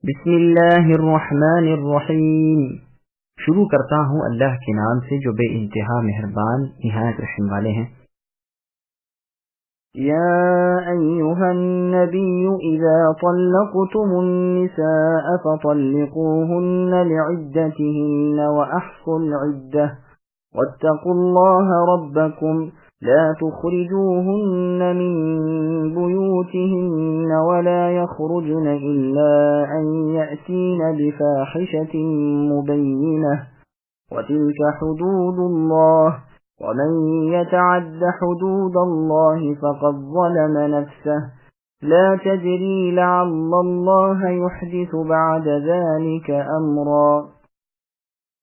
بسم اللہ الرحمن الرحیم۔ شروع کرتا ہوں اللہ کے نام سے جو بے انتہا مہربان نہایت رحم والے ہیں۔ یا ایھا النبی اذا طلقتم النساء فطلقوهن لعدتهن واحصوا العدة واتقوا الله ربكم لا تخرجوهن من بيوتهن ولا يخرجن إلا أن يأتين بفاحشة مبينة وتلك حدود الله ومن يتعد حدود الله فقد ظلم نفسه لا تدري لعل الله يحدث بعد ذلك أمرا۔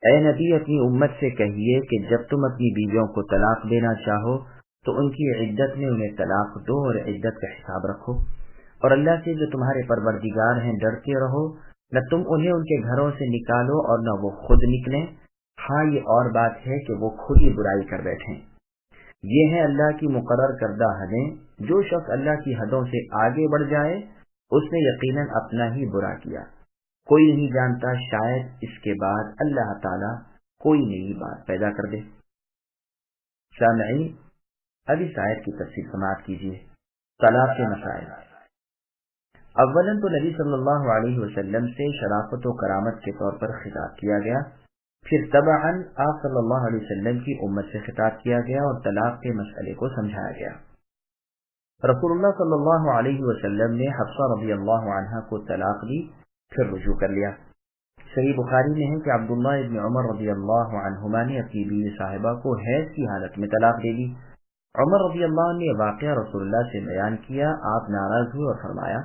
اے نبی اپنی امت سے کہیے کہ جب تم اپنی بیویوں کو طلاق دینا چاہو تو ان کی عدت میں انہیں طلاق دو اور عدت کا حساب رکھو، اور اللہ سے جو تمہارے پروردگار ہیں ڈرتے رہو، نہ تم انہیں ان کے گھروں سے نکالو اور نہ وہ خود نکلیں۔ ہاں یہ اور بات ہے کہ وہ خود ہی برائی کر بیٹھیں۔ یہ ہے اللہ کی مقرر کردہ حدیں، جو شخص اللہ کی حدوں سے آگے بڑھ جائے اس نے یقیناً اپنا ہی برا کیا۔ کوئی نہیں جانتا شاید اس کے بعد اللہ تعالیٰ کوئی نئی بات پیدا کر دے۔ سامعین، اب اس آیت کی تفسیر سماعت کیجیے۔ طلاق کے مسائل۔ اولاً تو نبی صلی اللہ علیہ وسلم سے شرافت و کرامت کے طور پر خطاب کیا گیا، پھر تبعاً آپ صلی اللہ علیہ وسلم کی امت سے خطاب کیا گیا اور طلاق کے مسئلے کو سمجھایا گیا۔ رسول اللہ صلی اللہ علیہ وسلم نے حفصہ رضی اللہ عنہا کو طلاق دی، پھر رجوع کر لیا۔ صحیح بخاری میں ہے کہ عبداللہ ابن عمر رضی اللہ عنہما نے اپنی بیوی صاحبہ کو حیض کی حالت میں طلاق دے دی۔ عمر رضی اللہ عنہ نے یہ واقعہ رسول اللہ سے بیان کیا، آپ ناراض ہوئے اور فرمایا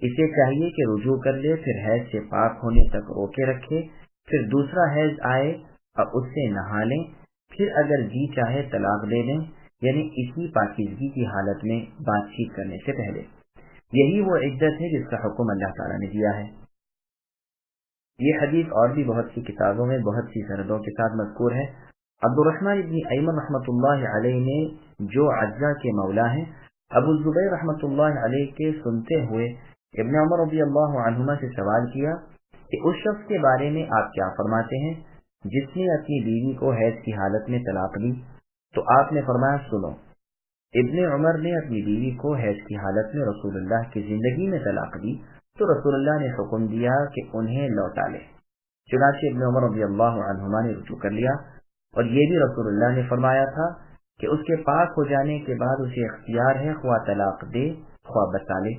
اسے چاہیے کہ رجوع کر لے، پھر حیض سے پاک ہونے تک روکے رکھے، پھر دوسرا حیض آئے اور اس سے نہا لیں، پھر اگر جی چاہے طلاق دے دیں، یعنی اسی پاکیزگی کی حالت میں بات چیت کرنے سے پہلے۔ یہی وہ عدت ہے جس کا حکم اللہ تعالیٰ نے دیا ہے۔ یہ حدیث اور بھی بہت سی کتابوں میں بہت سی سندوں کے ساتھ مذکور ہے۔ عبد الرحمن ابن ایمن رحمۃ اللہ علیہ نے جو عجزہ کے مولا ہیں ابو الزبیر رحمۃ اللہ علیہ کے سنتے ہوئے ابن عمر رضی اللہ عنہما سے سوال کیا کہ اس شخص کے بارے میں آپ کیا فرماتے ہیں جس نے اپنی بیوی کو حیض کی حالت میں طلاق دی؟ تو آپ نے فرمایا سنو، ابن عمر نے اپنی بیوی کو حیض کی حالت میں رسول اللہ کی زندگی میں طلاق دی تو رسول اللہ نے حکم دیا کہ انہیں لوٹا لے۔ چنانچہ ابن عمر رضی اللہ عنہما نے رجوع کر لیا، اور یہ بھی رسول اللہ نے فرمایا تھا کہ اس کے پاک ہو جانے کے بعد اسے اختیار ہے خواہ طلاق دے خواہ بتا لے۔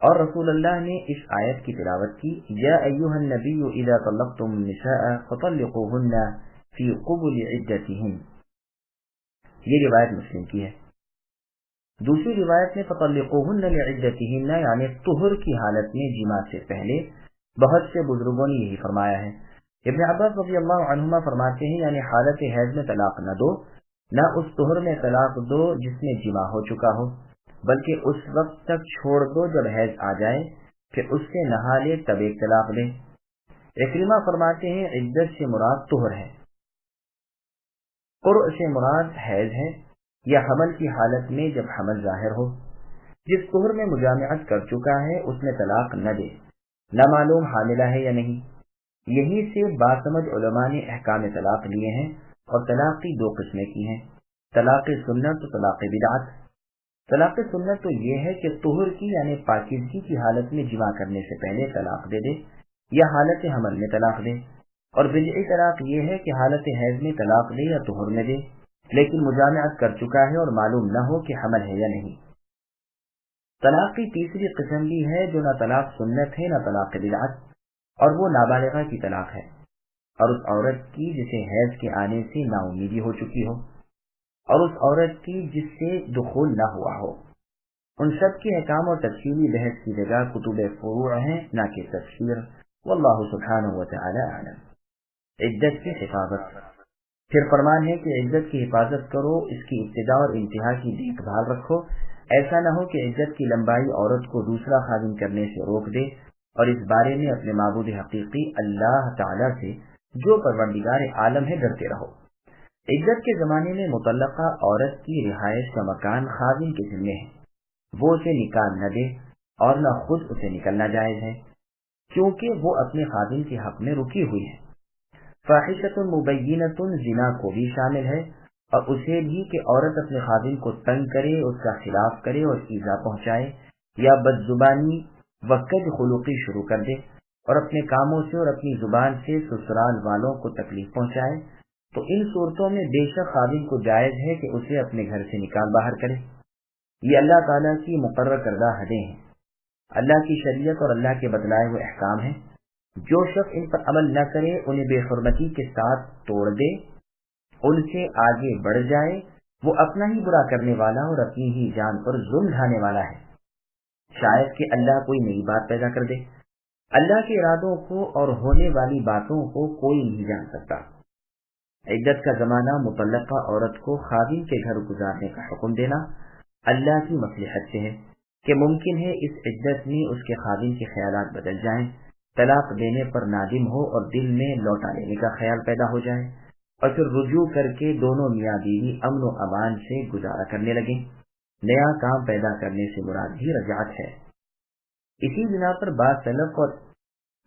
اور رسول اللہ نے اس آیت کی تلاوت کی، یا ایھا النبی اذا طلقتم النساء فطلقوهن فی قبل عدتهن۔ یہ روایت مسلم کی ہے۔ دوسری روایت میں فطلقوهن لعدتهن یعنی طہر کی حالت میں جماع سے پہلے۔ بہت سے بزرگوں نے یہی فرمایا ہے۔ ابن عباس رضی اللہ عنہما فرماتے ہیں یعنی حالت حیض میں طلاق نہ دو، نہ اس طہر میں طلاق دو جس میں جماع ہو چکا ہو، بلکہ اس وقت تک چھوڑ دو جب حیض آ جائے، پھر اس سے نہا لے تب ایک طلاق دے۔ اکرمہ فرماتے ہیں عدت سے مراد طہر ہے، قرء سے مراد حیض ہے یا حمل کی حالت میں جب حمل ظاہر ہو۔ جس طہر میں مجامعت کر چکا ہے اس میں طلاق نہ دے، نہ معلوم حاملہ ہے یا نہیں۔ یہی سے باسمجھ علماء نے احکام طلاق لیے ہیں اور طلاق کی دو قسمیں کی ہیں، طلاق سنت و طلاق بدعت۔ طلاق سنت تو یہ ہے کہ طہر کی یعنی پاکیزگی کی حالت میں جماع کرنے سے پہلے طلاق دے دے یا حالت حمل میں طلاق دے، اور بدعی طلاق یہ ہے کہ حالت حیض میں طلاق دے یا طہر میں دے لیکن مجامعت کر چکا ہے اور معلوم نہ ہو کہ حمل ہے یا نہیں۔ طلاق کی تیسری قسم بھی ہے جو نہ طلاق سنت ہے نہ طلاق بدعت، اور وہ نابالغہ کی طلاق ہے، اور اس عورت کی جسے حیض کے آنے سے نا امیدی ہو چکی ہو، اور اس عورت کی جس سے دخول نہ ہوا ہو۔ ان سب کے احکام اور تفصیلی بحث کی جگہ کتب فروع ہیں نہ کہ تفسیر، واللہ سبحانہ وتعالی اعلم۔ عدت کی حفاظت۔ پھر فرمان ہے کہ عدت کی حفاظت کرو، اس کی ابتدا اور انتہا کی دیکھ بھال رکھو، ایسا نہ ہو کہ عدت کی لمبائی عورت کو دوسرا خاوند کرنے سے روک دے، اور اس بارے میں اپنے معبود حقیقی اللہ تعالی سے جو پروردگار عالم ہے ڈرتے رہو۔ عدت کے زمانے میں مطلقہ عورت کی رہائش کا مکان خاوند کے ذمے ہے، وہ اسے نکال نہ دے اور نہ خود اسے نکلنا جائز ہے۔ کیونکہ وہ اپنے خادم کے حق میں رکی ہوئی ہے۔ فاحشۃ مبینۃ زنا کو بھی شامل ہے، اور اسے بھی کہ عورت اپنے خادم کو تنگ کرے، اس کا خلاف کرے اور ایذا پہنچائے، یا بد زبانی و کج خلوقی شروع کر دے اور اپنے کاموں سے اور اپنی زبان سے سسرال والوں کو تکلیف پہنچائے، تو ان صورتوں میں بے شک خادم کو جائز ہے کہ اسے اپنے گھر سے نکال باہر کرے۔ یہ اللہ تعالیٰ کی مقرر کردہ حدیں ہیں، اللہ کی شریعت اور اللہ کے بتلائے ہوئے احکام ہیں۔ جو شخص ان پر عمل نہ کرے، انہیں بے حرمتی کے ساتھ توڑ دے، ان سے آگے بڑھ جائے، وہ اپنا ہی برا کرنے والا اور اپنی ہی جان پر ظلم ڈھانے والا ہے۔ شاید کہ اللہ کوئی نئی بات پیدا کر دے، اللہ کے ارادوں کو اور ہونے والی باتوں کو کوئی نہیں جان سکتا۔ عدت کا زمانہ مطلقہ عورت کو خادم کے گھر گزارنے کا حکم دینا اللہ کی مصلحت سے ہے کہ ممکن ہے اس عدت میں اس کے خادم کے خیالات بدل جائیں، طلاق دینے پر نادم ہو اور دل میں لوٹا لینے کا خیال پیدا ہو جائے، اور پھر رجوع کر کے دونوں میاں بیوی امن و امان سے گزارا کرنے لگیں۔ نیا کام پیدا کرنے سے مراد بھی رجعت ہے۔ اسی بنا پر بعض سلف اور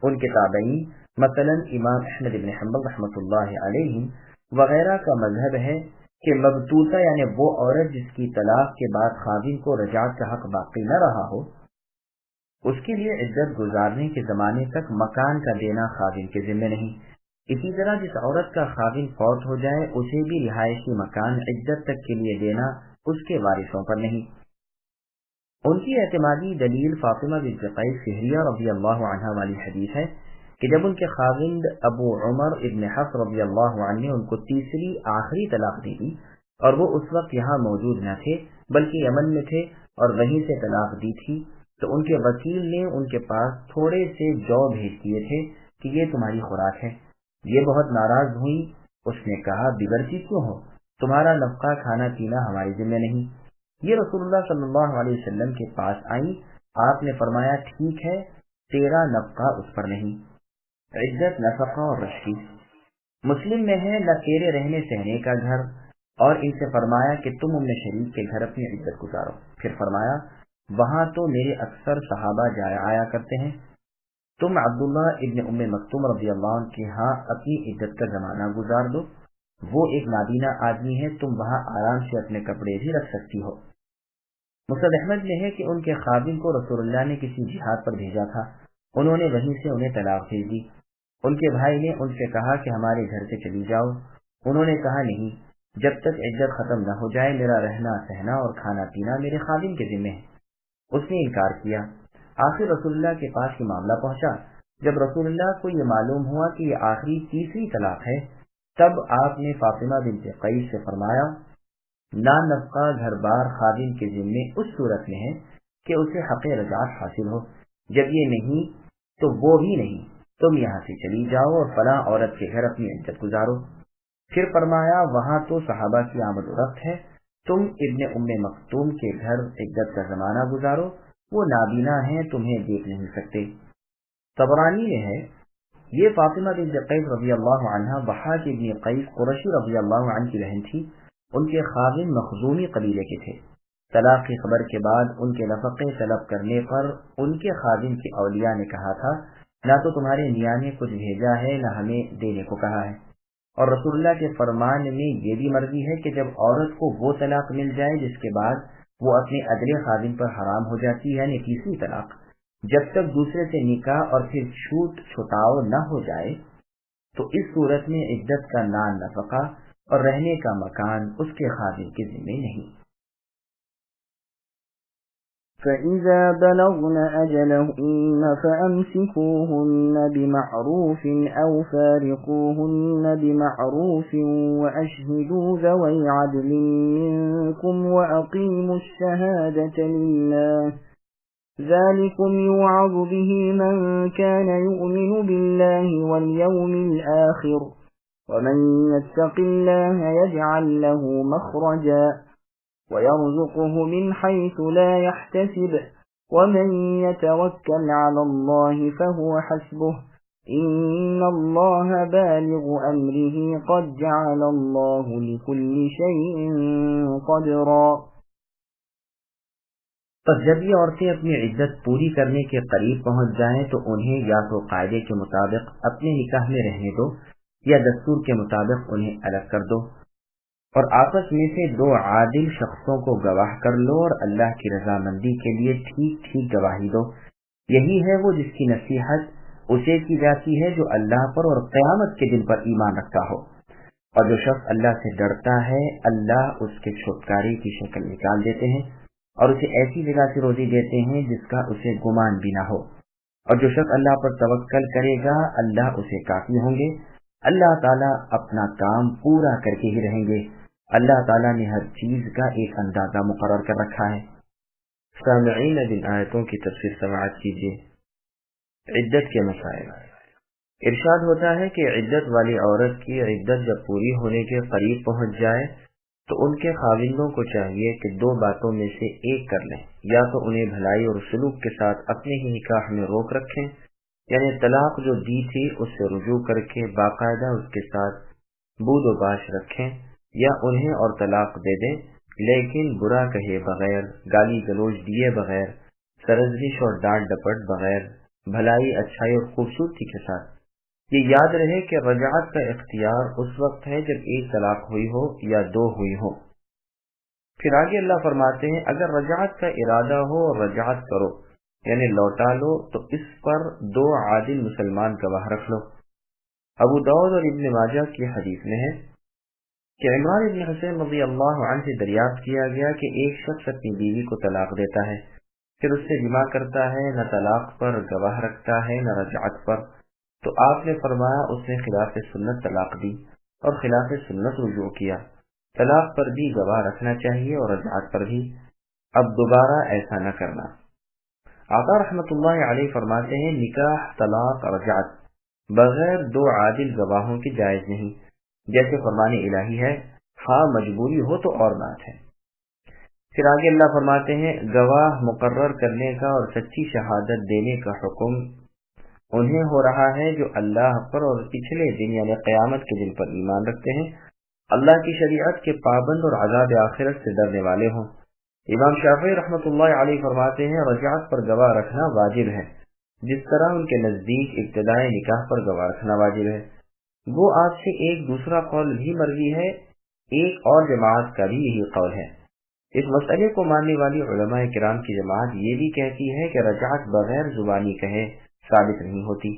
ان کے تابعین، مثلا امام احمد بن حنبل رحمۃ اللہ علیہ وغیرہ کا مذہب ہے کہ مبتوتہ یعنی وہ عورت جس کی طلاق کے بعد خادم کو رجعت کا حق باقی نہ رہا ہو، اس کے لیے عدت گزارنے کے زمانے تک مکان کا دینا خادم کے ذمہ نہیں۔ اسی طرح جس عورت کا خادم فوت ہو جائے، اسے بھی رہائشی مکان عدت تک کے لیے دینا اس کے وارثوں پر نہیں۔ ان کی اعتمادی دلیل فاطمہ بنت قیس فہریہ رضی اللہ عنہ والی حدیث ہے کہ جب ان کے خاوند ابو عمر ابن حفص رضی اللہ عنہ نے ان کو تیسری آخری طلاق دی تھی، اور وہ اس وقت یہاں موجود نہ تھے بلکہ یمن میں تھے اور وہیں سے طلاق دی تھی، تو ان کے وکیل نے ان کے پاس تھوڑے سے جو بھیج دیے تھے کہ یہ تمہاری خوراک ہے۔ یہ بہت ناراض ہوئی، اس نے کہا بگڑتی کیوں ہو، تمہارا نفقہ کھانا پینا ہمارے ذمہ نہیں۔ یہ رسول اللہ صلی اللہ علیہ وسلم کے پاس آئی، آپ نے فرمایا ٹھیک ہے، تیرا نفقہ اس پر نہیں۔ عدت، نفقہ اور رشی مسلم میں ہے، نہ تیرے رہنے سہنے کا گھر، اور ان سے فرمایا کہ تم ام شریف کے گھر اپنی عدت گزارو۔ پھر فرمایا وہاں تو میرے اکثر صحابہ جایا آیا کرتے ہیں، تم عبداللہ ابن ام مکتوم رضی اللہ عنہ کے ہاں اپنی عدت کا زمانہ گزار دو، وہ ایک نابینا آدمی ہے، تم وہاں آرام سے اپنے کپڑے بھی رکھ سکتی ہو۔ مسند احمد میں ہے کہ ان کے خادم کو رسول اللہ نے کسی جہاد پر بھیجا تھا، انہوں نے وہیں سے انہیں طلاق بھیج دی۔ ان کے بھائی نے ان سے کہا کہ ہمارے گھر سے چلی جاؤ، انہوں نے کہا نہیں، جب تک عدت ختم نہ ہو جائے میرا رہنا سہنا اور کھانا پینا میرے خادم کے ذمہ ہے۔ اس نے انکار کیا۔ آخر رسول اللہ کے پاس یہ معاملہ پہنچا۔ جب رسول اللہ کو یہ معلوم ہوا کہ یہ آخری تیسری طلاق ہے، تب آپ نے فاطمہ بنت قیس سے فرمایا نا نفقہ گھر بار خادم کے ذمے اس صورت میں ہے کہ اسے حق رجعت حاصل ہو، جب یہ نہیں تو وہ بھی نہیں، تم یہاں سے چلی جاؤ اور فلاں عورت کے گھر اپنی عدت گزارو۔ پھر فرمایا وہاں تو صحابہ کی آمد و رفت ہے، تم ابن ام مکتوم کے گھر عدت کا زمانہ گزارو، وہ نابینا ہیں، تمہیں دیکھ نہیں سکتے۔ طبرانی میں ہے یہ فاطمہ بنت قیس رضی اللہ عنہ ضحاک ابن قیس قرشی رضی اللہ عنہ کی بہن تھی، ان کے خاوند مخزومی قبیلے کے تھے۔ طلاق کی خبر کے بعد ان کے نفقے طلب کرنے پر ان کے خادم کی اولیاء نے کہا تھا نہ تو تمہارے میاں نے کچھ بھیجا ہے نہ ہمیں دینے کو کہا ہے، اور رسول اللہ کے فرمان میں یہ بھی مرضی ہے کہ جب عورت کو وہ طلاق مل جائے جس کے بعد وہ اپنے اگلے خادم پر حرام ہو جاتی ہے، یعنی تیسری طلاق، جب تک دوسرے سے نکاح اور پھر چھوٹ چھٹاؤ نہ ہو جائے، تو اس صورت میں عدت کا نان نفقہ اور رہنے کا مکان اس کے خادم کے ذمہ نہیں۔ فَإِذَا بَلَغْنَ أَجَلَهُنَّ فَأَمْسِكُوهُنَّ بِمَعْرُوفٍ أَوْ فَارِقُوهُنَّ بِمَعْرُوفٍ وَأَشْهِدُوا ذَوَيْ عَدْلٍ مِّنكُمْ وَأَقِيمُوا الشَّهَادَةَ لِلَّهِ ذَلِكُمْ يُوعَظُ بِهِ مَن كَانَ يُؤْمِنُ بِاللَّهِ وَالْيَوْمِ الْآخِرِ وَمَن يَتَّقِ اللَّهَ يَجْعَل لَّهُ مَخْرَجًا وَيَرْزُقْهُ مِنْ حَيْثُ لَا يَحْتَسِبُ وَمَن يَتَوَكَّلْ عَلَى اللَّهِ فَهُوَ حَسْبُهُ إِنَّ اللَّهَ بَالِغُ أَمْرِهِ قَدْ جَعَلَ اللَّهُ لِكُلِّ شَيْءٍ قَدْرًا۔ بس جب یہ عورتیں اپنی عدت پوری کرنے کے قریب پہنچ جائیں تو انہیں یا تو قاعدے کے مطابق اپنے نکاح میں رہنے دو یا دستور کے مطابق انہیں الگ کر دو، اور آپس میں سے 2 عادل شخصوں کو گواہ کر لو اور اللہ کی رضامندی کے لیے ٹھیک ٹھیک گواہی دو۔ یہی ہے وہ جس کی نصیحت اسے کی جاتی ہے جو اللہ پر اور قیامت کے دن پر ایمان رکھتا ہو، اور جو شخص اللہ سے ڈرتا ہے اللہ اس کے چھٹکارے کی شکل نکال دیتے ہیں اور اسے ایسی جگہ سے روزی دیتے ہیں جس کا اسے گمان بھی نہ ہو، اور جو شخص اللہ پر توکل کرے گا اللہ اسے کافی ہوں گے۔ اللہ تعالیٰ اپنا کام پورا کر کے ہی رہیں گے۔ اللہ تعالیٰ نے ہر چیز کا ایک اندازہ مقرر کر رکھا ہے۔ سامعین، اب ان آیتوں کی تفسیر سماعت کیجیے۔ عدت کے مسائل۔ ارشاد ہوتا ہے کہ عدت والی عورت کی عدت جب پوری ہونے کے قریب پہنچ جائے تو ان کے خاوندوں کو چاہیے کہ 2 باتوں میں سے ایک کر لیں، یا تو انہیں بھلائی اور سلوک کے ساتھ اپنے ہی نکاح میں روک رکھیں، یعنی طلاق جو دی تھی اس سے رجوع کر کے باقاعدہ اس کے ساتھ بود و باش رکھیں، یا انہیں اور طلاق دے دیں لیکن برا کہے بغیر، گالی گلوچ دیے بغیر، سرزنش اور ڈانٹ ڈپٹ بغیر، بھلائی اچھائی اور خوبصورتی کے ساتھ۔ یہ یاد رہے کہ رجعت کا اختیار اس وقت ہے جب ایک طلاق ہوئی ہو یا 2 ہوئی ہو۔ پھر آگے اللہ فرماتے ہیں اگر رجعت کا ارادہ ہو اور رجعت کرو یعنی لوٹا لو تو اس پر 2 عادل مسلمان گواہ رکھ لو۔ ابو داؤد اور ابن ماجہ کی حدیث میں ہے کہ عمران بن حسین رضی اللہ عنہ سے دریافت کیا گیا کہ ایک شخص اپنی بیوی کو طلاق دیتا ہے، پھر اس سے جماع کرتا ہے، نہ طلاق پر گواہ رکھتا ہے نہ رجعت پر، تو آپ نے فرمایا اس نے خلاف سنت طلاق دی اور خلاف سنت رجوع کیا۔ طلاق پر بھی گواہ رکھنا چاہیے اور رجعت پر بھی، اب دوبارہ ایسا نہ کرنا۔ آقا رحمت اللہ علیہ فرماتے ہیں نکاح، طلاق، رجعت بغیر 2 عادل گواہوں کے جائز نہیں، جیسے فرمان الہی ہے، ہاں مجبوری ہو تو اور بات ہے۔ پھر آگے اللہ فرماتے ہیں گواہ مقرر کرنے کا اور سچی شہادت دینے کا حکم انہیں ہو رہا ہے جو اللہ پر اور پچھلے دن یعنی قیامت کے دن پر ایمان رکھتے ہیں، اللہ کی شریعت کے پابند اور عذاب آخرت سے ڈرنے والے ہوں۔ امام شافعی رحمۃ اللہ علیہ فرماتے ہیں رجعت پر گواہ رکھنا واجب ہے، جس طرح ان کے نزدیک ابتدائی نکاح پر گواہ رکھنا واجب ہے۔ وہ آپ سے ایک دوسرا قول بھی مروی ہے، ایک اور جماعت کا بھی یہی قول ہے۔ اس مسئلے کو ماننے والی علماء کرام کی جماعت یہ بھی کہتی ہے کہ رجعت بغیر زبانی کہے ثابت نہیں ہوتی،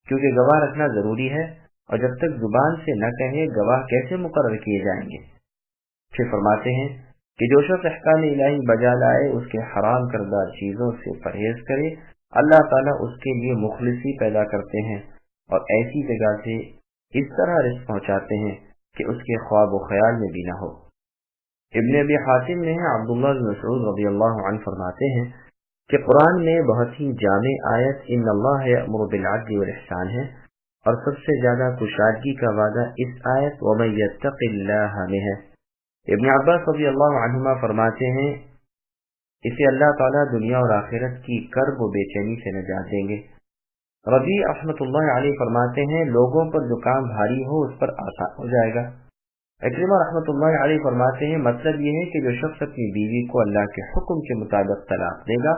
کیونکہ گواہ رکھنا ضروری ہے، اور جب تک زبان سے نہ کہے گواہ کیسے مقرر کیے جائیں گے۔ پھر فرماتے ہیں کہ جو شخص احکام الہی بجا لائے، اس کے حرام کردہ چیزوں سے پرہیز کرے، اللہ تعالیٰ اس کے لیے مخلصی پیدا کرتے ہیں اور ایسی جگہ سے اس طرح رزق پہنچاتے ہیں کہ اس کے خواب و خیال میں بھی نہ ہو۔ ابن ابی حاتم نے عبداللہ بن مسعود رضی اللہ عنہ فرماتے ہیں کہ قرآن میں بہت ہی جامع آیت ان اللہ یأمر بالعدل والاحسان ہے، اور سب سے زیادہ کشادگی کا وعدہ اس آیت ومن یتق اللہ میں ہے۔ ابن عباس رضی اللہ عنہما فرماتے ہیں اسے اللہ تعالیٰ دنیا اور آخرت کی کرب و بے چینی سے نجات دیں گے۔ ربیع رحمۃ اللہ علیہ فرماتے ہیں لوگوں پر جو کام بھاری ہو اس پر آسان ہو جائے گا۔ اکرمہ رحمۃ اللہ علیہ فرماتے ہیں مطلب یہ ہے کہ جو شخص اپنی بیوی کو اللہ کے حکم کے مطابق طلاق دے گا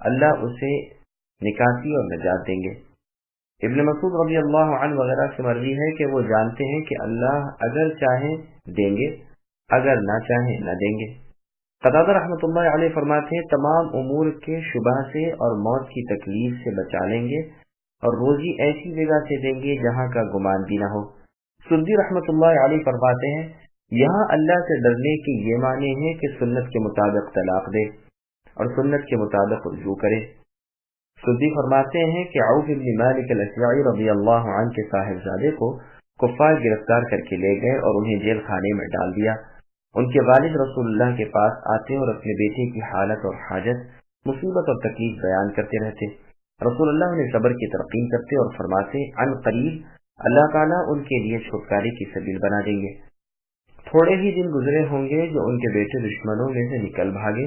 اللہ اسے نکاسی اور نجات دیں گے۔ ابن مسعود رضی اللہ عنہ وغیرہ سے مروی ہے کہ وہ جانتے ہیں کہ اللہ اگر چاہیں دیں گے، اگر نہ چاہیں نہ دیں گے۔ قتادہ رحمۃ اللہ علیہ فرماتے ہیں تمام امور کے شبہ سے اور موت کی تکلیف سے بچا لیں گے اور روزی ایسی جگہ سے دیں گے جہاں کا گمان بھی نہ ہو۔ سدی رحمۃ اللہ علیہ فرماتے ہیں یہاں اللہ سے ڈرنے کے یہ معنی ہے کہ سنت کے مطابق طلاق دے اور سنت کے مطابق رجوع کرے۔ سدی فرماتے ہیں کہ عوف بن مالک الاشجعی رضی اللہ عنہ کے صاحبزادے کو کفار گرفتار کر کے لے گئے اور انہیں جیل خانے میں ڈال دیا۔ ان کے والد رسول اللہ کے پاس آتے اور اپنے بیٹے کی حالت اور حاجت، مصیبت اور تکلیف بیان کرتے رہتے۔ رسول اللہ انہیں صبر کی تلقین کرتے اور فرماتے عن قریب اللہ تعالیٰ ان کے لیے چھٹکارے کی سبیل بنا دیں گے۔ تھوڑے ہی دن گزرے ہوں گے جو ان کے بیٹے دشمنوں میں سے نکل بھاگے،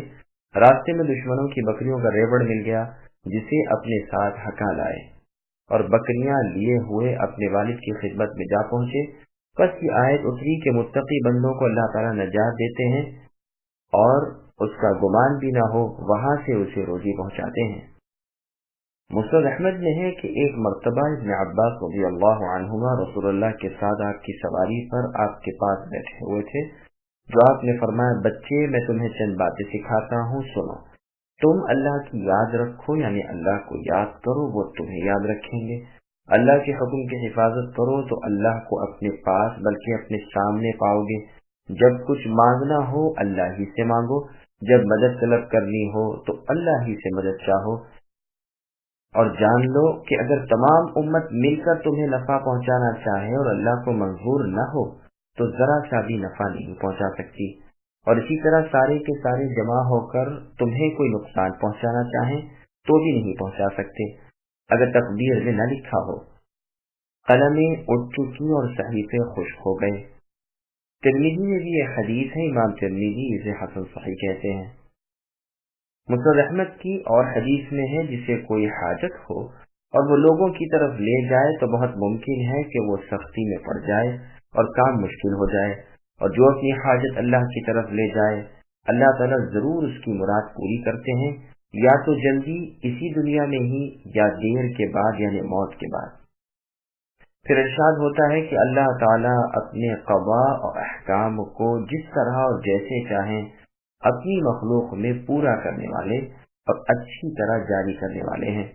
راستے میں دشمنوں کی بکریوں کا ریوڑ مل گیا جسے اپنے ساتھ ہکا لائے اور بکریاں لیے ہوئے اپنے والد کی خدمت میں جا پہنچے۔ پس یہ آیت اتری کہ متقی بندوں کو اللہ تعالیٰ نجات دیتے ہیں اور اس کا گمان بھی نہ ہو وہاں سے اسے روزی پہنچاتے ہیں۔ مسند احمد میں ہے کہ ایک مرتبہ ابن عباس رضی اللہ عنہما رسول اللہ کے ساتھ آپ کی سواری پر آپ کے پاس بیٹھے ہوئے تھے، جو آپ نے فرمایا بچے میں تمہیں چند باتیں سکھاتا ہوں، سنو۔ تم اللہ کی یاد رکھو، یعنی اللہ کو یاد کرو وہ تمہیں یاد رکھیں گے۔ اللہ کے حکم کی حفاظت کرو تو اللہ کو اپنے پاس بلکہ اپنے سامنے پاؤ گے۔ جب کچھ مانگنا ہو اللہ ہی سے مانگو، جب مدد طلب کرنی ہو تو اللہ ہی سے مدد چاہو، اور جان لو کہ اگر تمام امت مل کر تمہیں نفع پہنچانا چاہے اور اللہ کو منظور نہ ہو تو ذرا سا بھی نفع نہیں پہنچا سکتی، اور اسی طرح سارے کے سارے جمع ہو کر تمہیں کوئی نقصان پہنچانا چاہیں تو بھی نہیں پہنچا سکتے اگر تقدیر میں نہ لکھا ہو۔ قلمیں اٹھ چکی اور صحیفے خشک ہو گئے۔ ترمذی میں بھی یہ حدیث ہے، امام ترمذی اسے حسن صحیح کہتے ہیں۔ مسند احمد کی اور حدیث میں ہے جسے کوئی حاجت ہو اور وہ لوگوں کی طرف لے جائے تو بہت ممکن ہے کہ وہ سختی میں پڑ جائے اور کام مشکل ہو جائے، اور جو اپنی حاجت اللہ کی طرف لے جائے اللہ تعالیٰ ضرور اس کی مراد پوری کرتے ہیں، یا تو جلدی اسی دنیا میں ہی یا دیر کے بعد یعنی موت کے بعد۔ پھر ارشاد ہوتا ہے کہ اللہ تعالیٰ اپنے قضاء اور احکام کو جس طرح اور جیسے چاہیں اپنی مخلوق میں پورا کرنے والے اور اچھی طرح جاری کرنے والے ہیں،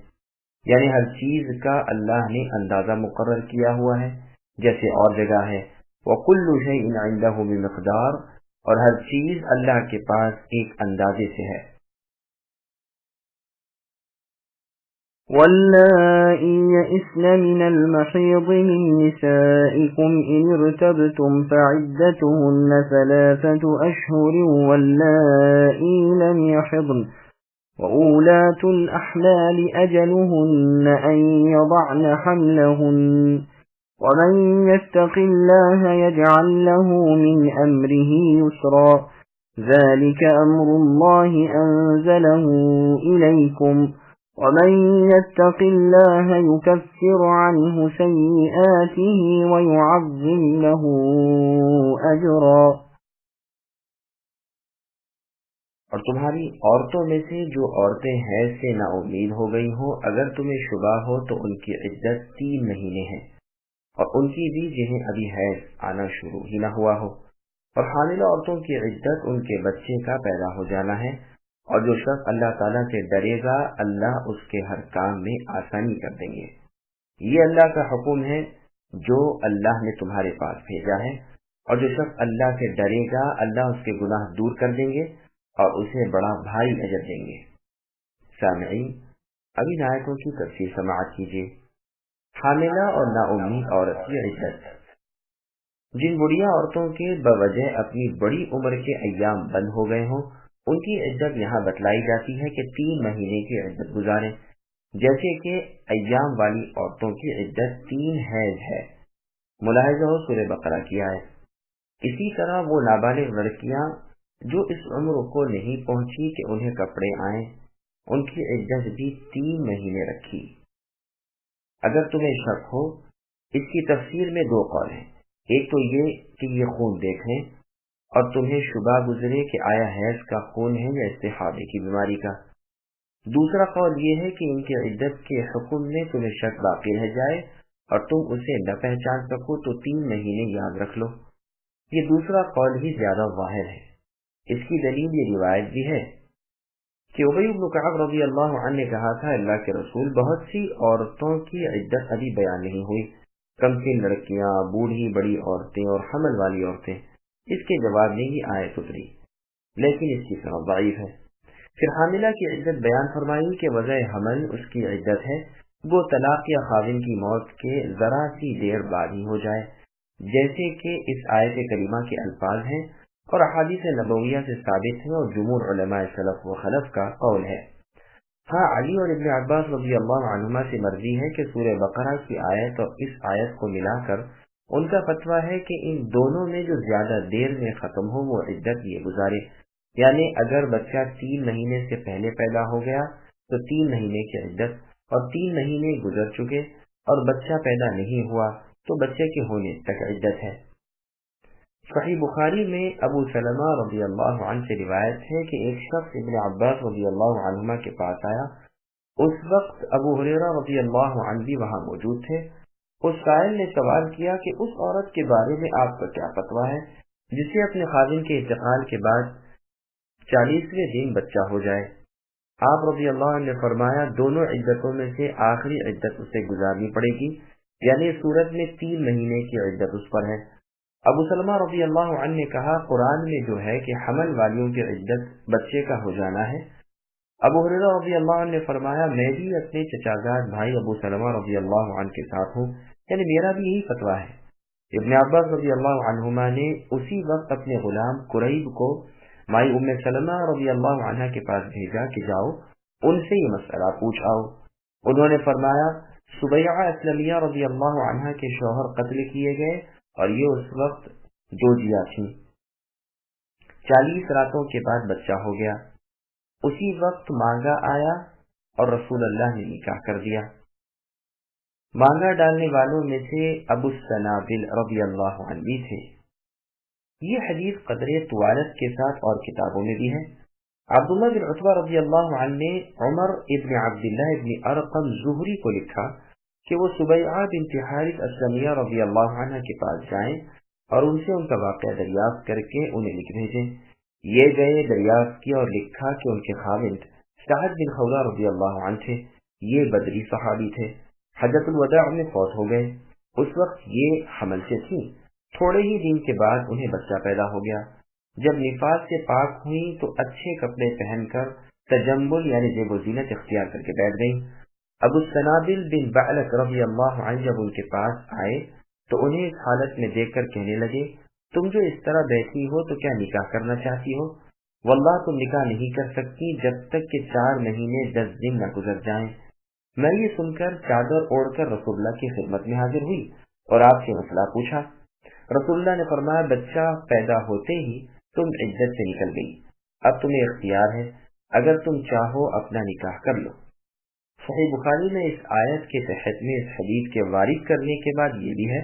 یعنی ہر چیز کا اللہ نے اندازہ مقرر کیا ہوا ہے، جیسے اور جگہ ہے وَكُلُّ شَيْءٍ عِندَهُ بِمِقْدَارٍ، اور ہر چیز اللہ کے پاس ایک اندازے سے ہے۔ واللائي يئسن من المحيض من نسائكم إن ارتبتم فعدتهن 3 أشهر واللائي لم يحضن وأولاة الأحمال أجلهن أن يضعن حملهن ومن يتق الله يجعل له من أمره يسرا ذلك أمر الله أنزله إليكم ومن يتق الله يكفر عنه سيئاته ويعظم له أجرا۔ اور تمہاری عورتوں میں سے جو عورتیں حیض سے نا امید ہو گئی ہوں، اگر تمہیں شبہ ہو تو ان کی عدت 3 مہینے ہے، اور ان کی بھی جنہیں ابھی حیض آنا شروع ہی نہ ہوا ہو، اور حاملہ عورتوں کی عدت ان کے بچے کا پیدا ہو جانا ہے، اور جو شخص اللہ تعالیٰ سے ڈرے گا اللہ اس کے ہر کام میں آسانی کر دیں گے۔ یہ اللہ کا حکم ہے جو اللہ نے تمہارے پاس بھیجا ہے، اور جو شخص اللہ سے ڈرے گا اللہ اس کے گناہ دور کر دیں گے اور اسے بڑا بھاری اجر دیں گے۔ سامعین، اب ان آیتوں کی تفسیر سماعت کیجیے۔ حاملہ اور ناامید عورت کی عدت۔ جن بڑھیا عورتوں کے بوجہ اپنی بڑی عمر کے ایام بند ہو گئے ہوں ان کی عدت یہاں بتلائی جاتی ہے کہ 3 مہینے کی عدت گزاریں، جیسے کہ ایام والی عورتوں کی عدت 3 حیض ہے، ملاحظہ ہو سورہ بقرہ کی آیت۔ اسی طرح وہ نابالغ لڑکیاں جو اس عمر کو نہیں پہنچی کہ انہیں کپڑے آئیں ان کی عدت بھی 3 مہینے رکھی۔ اگر تمہیں شک ہو اس کی تفسیر میں 2 قول ہیں، ایک تو یہ کہ یہ خون دیکھیں اور تمہیں شبہ گزرے کہ آیا حیض کا خون ہے یا استحاضے کی بیماری کا۔ دوسرا قول یہ ہے کہ ان کی عدت کے حکم میں تمہیں شک باقی رہ جائے اور تم اسے نہ پہچان سکو تو 3 مہینے یاد رکھ لو۔ یہ دوسرا قول ہی زیادہ ظاہر ہے۔ اس کی دلیل یہ روایت بھی ہے کہ ابی بن کعب رضی اللہ عنہ نے کہا تھا اللہ کے رسول بہت سی عورتوں کی عدت ابھی بیان نہیں ہوئی، کمسن لڑکیاں، بوڑھی بڑی عورتیں اور حمل والی عورتیں۔ اس کے جواب میں یہ آیت اتری، لیکن اس کی صنعت ضعیف ہے۔ پھر حاملہ کی عدت بیان فرمائی کہ وضع حمل اس کی عدت ہے وہ طلاق یا خاوند کی موت کے ذرا سی دیر بعد ہی ہو جائے، جیسے کہ اس آیت کریمہ کے الفاظ ہیں اور احادیث نبویہ سے ثابت ہے اور جمہور علماء سلف و خلف کا قول ہے۔ ہاں علی اور ابن عباس رضی اللہ عنہما سے مرضی ہے کہ سورہ بقرہ کی آیت اور اس آیت کو ملا کر ان کا فتویٰ ہے کہ ان دونوں میں جو زیادہ دیر میں ختم ہو وہ عدت یہ گزارے، یعنی اگر بچہ 3 مہینے سے پہلے پیدا ہو گیا تو 3 مہینے کی عدت، اور 3 مہینے گزر چکے اور بچہ پیدا نہیں ہوا تو بچے کے ہونے تک عدت ہے۔ صحیح بخاری میں ابو سلمہ رضی اللہ عنہ سے روایت ہے کہ ایک شخص ابن عباس رضی اللہ عنہما کے پاس آیا. اس وقت ابو ہریرہ رضی اللہ عنہ بھی وہاں موجود تھے. اس سائل نے سوال کیا کہ اس عورت کے بارے میں آپ کا کیا فتویٰ ہے جسے اپنے خاوند کے انتقال کے بعد 40ویں دن بچہ ہو جائے؟ آپ رضی اللہ عنہ نے فرمایا دونوں عدتوں میں سے آخری عدت اسے گزارنی پڑے گی، یعنی صورت میں 3 مہینے کی عدت اس پر ہے. ابو سلمہ رضی اللہ عنہ نے کہا قرآن میں جو ہے کہ حمل والیوں کی عدت بچے کا ہو جانا ہے. ابو ہریرہ رضی اللہ عنہ نے فرمایا میں بھی اپنے چچازاد بھائی ابو سلمہ رضی اللہ عنہ کے ساتھ ہوں، یعنی میرا بھی یہی فتویٰ ہے. ابن عباس رضی اللہ عنہما نے اسی وقت اپنے غلام قریب کو مائی ام سلمہ رضی اللہ عنہ کے پاس بھیجا کہ جاؤ ان سے یہ مسئلہ پوچھ آؤ. انہوں نے فرمایا سبیعہ اسلمیہ رضی اللہ عنہ کے شوہر قتل کیے گئے اور یہ اس وقت جوجیا تھیں. 40 راتوں کے بعد بچہ ہو گیا. اسی وقت مانگا آیا اور رسول اللہ نے نکاح کر دیا. مانگا ڈالنے والوں میں سے ابو السنابل رضی اللہ عنہ بھی تھے. یہ حدیث قدرے طوالت کے ساتھ اور کتابوں میں بھی ہے. عبداللہ بن عتبہ رضی اللہ عنہ نے عمر ابن عبداللہ ابن ارقم زہری کو لکھا کہ وہ سبیعہ بنت حارث اسلمیہ رضی اللہ عنہ کے پاس جائیں اور ان سے ان کا واقعہ دریافت کر کے انہیں لکھ بھیجیں. یہ گئے، دریافت کیا اور لکھا کہ ان کے خاوند سعد بن خولہ رضی اللہ عنہ تھے. یہ بدری صحابی تھے، حجۃ الوداع میں فوت ہو گئے. اس وقت یہ حمل سے تھیں. تھوڑے ہی دن کے بعد انہیں بچہ پیدا ہو گیا. جب نفاس سے پاک ہوئیں تو اچھے کپڑے پہن کر تجمل یعنی زیب و زینت اختیار کر کے بیٹھ گئیں. ابو السنابل بن بعلق رضی اللہ عنہ جب ان کے پاس آئے تو انہیں اس حالت میں دیکھ کر کہنے لگے تم جو اس طرح بیٹھی ہو تو کیا نکاح کرنا چاہتی ہو؟ واللہ تم نکاح نہیں کر سکتی جب تک کہ 4 مہینے 10 دن نہ گزر جائیں. میں یہ سن کر چادر اوڑھ کر رسول اللہ کی خدمت میں حاضر ہوئی اور آپ سے مسئلہ پوچھا. رسول اللہ نے فرمایا بچہ پیدا ہوتے ہی تم عدت سے نکل گئی، اب تمہیں اختیار ہے، اگر تم چاہو اپنا نکاح کر لو. صحیح بخاری میں اس آیت کے تحت میں اس حدیث کے وارد کرنے کے بعد یہ بھی ہے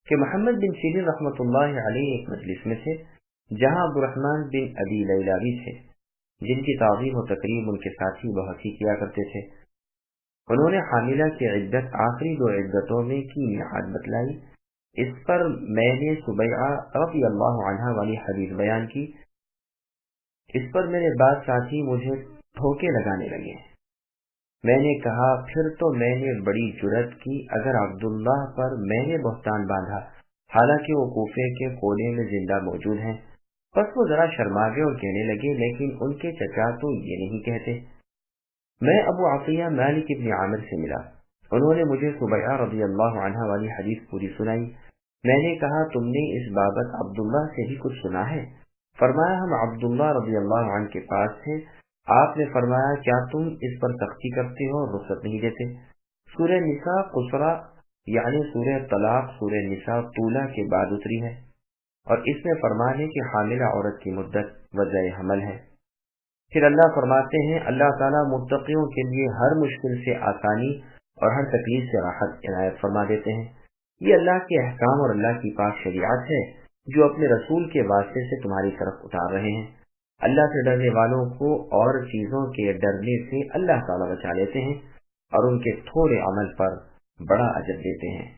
کہ محمد بن سیرین رحمۃ اللہ علیہ ایک مجلس میں تھے جہاں عبد الرحمن بن ابی لیلہ بھی تھے جن کی تعظیم و تقریب ان کے ساتھی بہت ہی کیا کرتے تھے. انہوں نے حاملہ کی عدت آخری 2 عدتوں میں کی میعاد بتلائی. اس پر میں نے سبیعہ رضی اللہ عنہ والی حدیث بیان کی. اس پر میرے بعض ساتھی مجھے دھوکے لگانے لگے. میں نے کہا پھر تو میں نے بڑی جرأت کی اگر عبداللہ پر میں نے بہتان باندھا، حالانکہ وہ کوفے کے کونے میں زندہ موجود ہیں. بس وہ ذرا شرما گئے اور کہنے لگے لیکن ان کے چچا تو یہ نہیں کہتے. میں ابو عطیہ مالک ابن عامر سے ملا. انہوں نے مجھے سبیعہ رضی اللہ عنہ والی حدیث پوری سنائی. میں نے کہا تم نے اس بابت عبداللہ سے بھی کچھ سنا ہے؟ فرمایا ہم عبداللہ رضی اللہ عنہ کے پاس تھے. آپ نے فرمایا کیا تم اس پر سختی کرتے ہو اور رخصت نہیں دیتے؟ سورہ نساء قصرہ یعنی سورہ طلاق سورہ نساء طولہ کے بعد اتری ہے اور اس میں فرمان ہے کہ حاملہ عورت کی مدت وضع حمل ہے. پھر اللہ فرماتے ہیں اللہ تعالیٰ متقیوں کے لیے ہر مشکل سے آسانی اور ہر تکلیف سے راحت عنایت فرما دیتے ہیں. یہ اللہ کے احکام اور اللہ کی پاک شریعت ہے جو اپنے رسول کے واسطے سے تمہاری طرف اتار رہے ہیں. اللہ سے ڈرنے والوں کو اور چیزوں کے ڈرنے سے اللہ تعالیٰ بچا لیتے ہیں اور ان کے تھوڑے عمل پر بڑا اجر دیتے ہیں.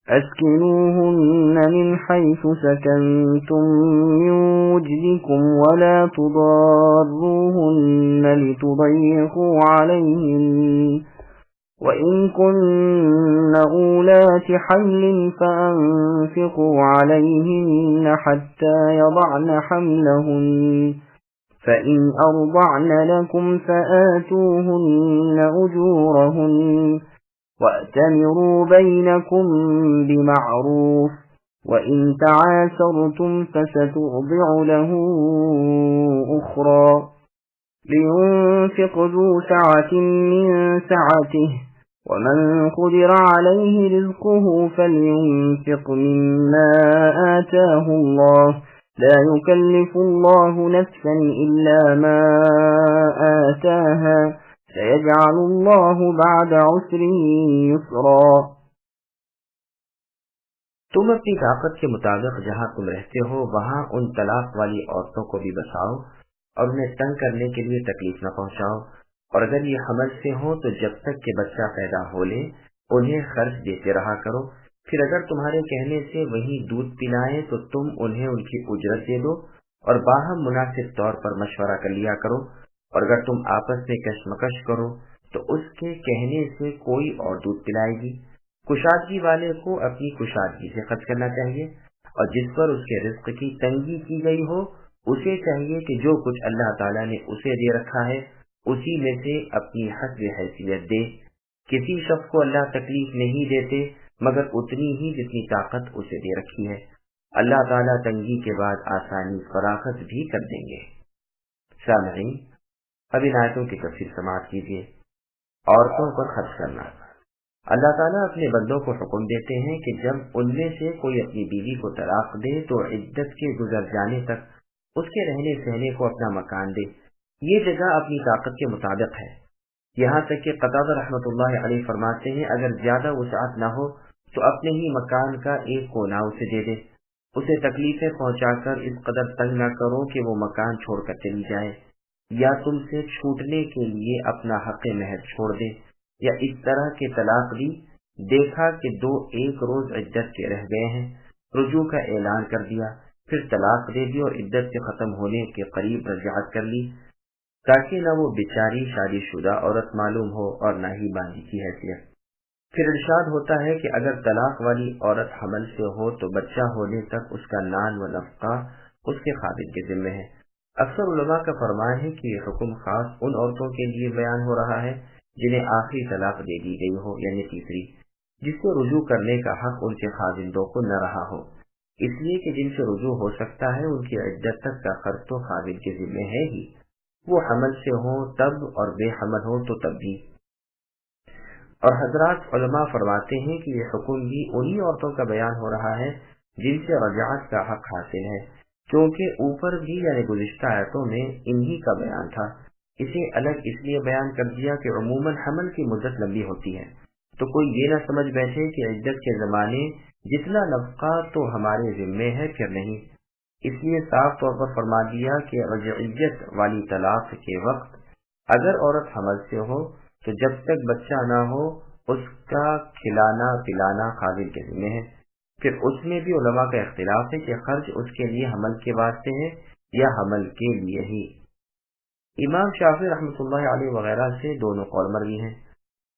اسکنوهن من حيث سكنتم من وجدكم ولا تضاروهن لتضيقوا عليهن وإن كن أولات حمل فأنفقوا عليهن حتى يضعن حملهن فإن أرضعن لكم فآتوهن أجورهن وأتمروا بينكم بمعروف وإن تعاسرتم فسترضع له أخرى لينفق ذو سعة من سعته ومن قدر عليه رزقه فلينفق مما آتاه الله لا يكلف الله نفسا إلا ما آتاها سيجعل الله بعد عسر يسرا. تم اپنی طاقت کے مطابق جہاں تم رہتے ہو وہاں ان طلاق والی عورتوں کو بھی بساؤ اور انہیں تنگ کرنے کے لیے تکلیف نہ پہنچاؤ، اور اگر یہ حمل سے ہو تو جب تک کہ بچہ پیدا ہو لے انہیں خرچ دیتے رہا کرو، پھر اگر تمہارے کہنے سے وہی دودھ پلائیں تو تم انہیں ان کی اجرت دے دو اور باہم مناسب طور پر مشورہ کر لیا کرو، اور اگر تم آپس میں کشمکش کرو تو اس کے کہنے سے کوئی اور دودھ پلائے گی۔ کشادگی والے کو اپنی کشادگی سے خرچ کرنا چاہیے، اور جس پر اس کے رزق کی تنگی کی گئی ہو اسے چاہیے کہ جو کچھ اللہ تعالیٰ نے اسے دے رکھا ہے اسی میں سے اپنی حسب حیثیت دے۔ کسی شخص کو اللہ تکلیف نہیں دیتے مگر اتنی ہی جتنی طاقت اسے دے رکھی ہے۔ اللہ تعالیٰ تنگی کے بعد آسانی فراخت بھی کر دیں گے۔ سامعین، اب ان آیتوں کی تفسیر سماعت کیجیے۔ عورتوں پر خرچ کرنا۔ اللہ تعالیٰ اپنے بندوں کو حکم دیتے ہیں کہ جب ان میں سے کوئی اپنی بیوی کو طلاق دے تو عدت کے گزر جانے تک اس کے رہنے سہنے کو اپنا مکان دے۔ یہ جگہ اپنی طاقت کے مطابق ہے، یہاں تک کہ قتادہ رحمۃ اللہ علیہ فرماتے ہیں اگر زیادہ وسعت نہ ہو تو اپنے ہی مکان کا ایک کونا اسے دے دے، اسے تکلیفیں پہنچا کر اس قدر تنگ نہ کرو کہ وہ مکان چھوڑ کر چلی جائے، یا تم سے چھوٹنے کے لیے اپنا حق مہر چھوڑ دے، یا اس طرح کے طلاق دی، دیکھا کہ دو ایک روز عدت کے رہ گئے ہیں، رجوع کا اعلان کر دیا، پھر طلاق دے دی اور عدت کے ختم ہونے کے قریب رجعت کر لی، تاکہ نہ وہ بیچاری شادی شدہ عورت معلوم ہو اور نہ ہی باندھی کی حیثیت۔ پھر ارشاد ہوتا ہے کہ اگر طلاق والی عورت حمل سے ہو تو بچہ ہونے تک اس کا نان و نفقہ اس کے خاوند کے ذمہ ہے۔ اکثر علماء کا فرمان ہے کہ یہ حکم خاص ان عورتوں کے لیے بیان ہو رہا ہے جنہیں آخری طلاق دے دی گئی ہو، یعنی تیسری، جس سے رجوع کرنے کا حق ان کے خاوندوں کو نہ رہا ہو، اس لیے کہ جن سے رجوع ہو سکتا ہے ان کی عدت تک کا خرچ تو خاوند کے ذمہ ہے ہی، وہ حمل سے ہو تب اور بے حمل ہو تو تب بھی۔ اور حضرات علماء فرماتے ہیں کہ یہ حکم بھی انہی عورتوں کا بیان ہو رہا ہے جن سے رجعت کا حق حاصل ہے، کیونکہ اوپر بھی یعنی گزشتہ آیتوں میں انہی کا بیان تھا۔ اسے الگ اس لیے بیان کر دیا کہ عموماً حمل کی مدت لمبی ہوتی ہے، تو کوئی یہ نہ سمجھ بیٹھے کہ عدت کے زمانے جتنا نفقہ تو ہمارے ذمے ہے پھر نہیں، اس لیے صاف طور پر فرما دیا کہ رجعیت والی طلاق کے وقت اگر عورت حمل سے ہو تو جب تک بچہ نہ ہو اس کا کھلانا پلانا خاوند کے ذمہ ہے۔ پھر اس میں بھی علماء کا اختلاف ہے کہ خرچ اس کے لیے حمل کے واسطے ہے یا حمل کے لیے ہی۔ امام شافعی رحمۃ اللہ علیہ وغیرہ سے دونوں قول مروی ہیں،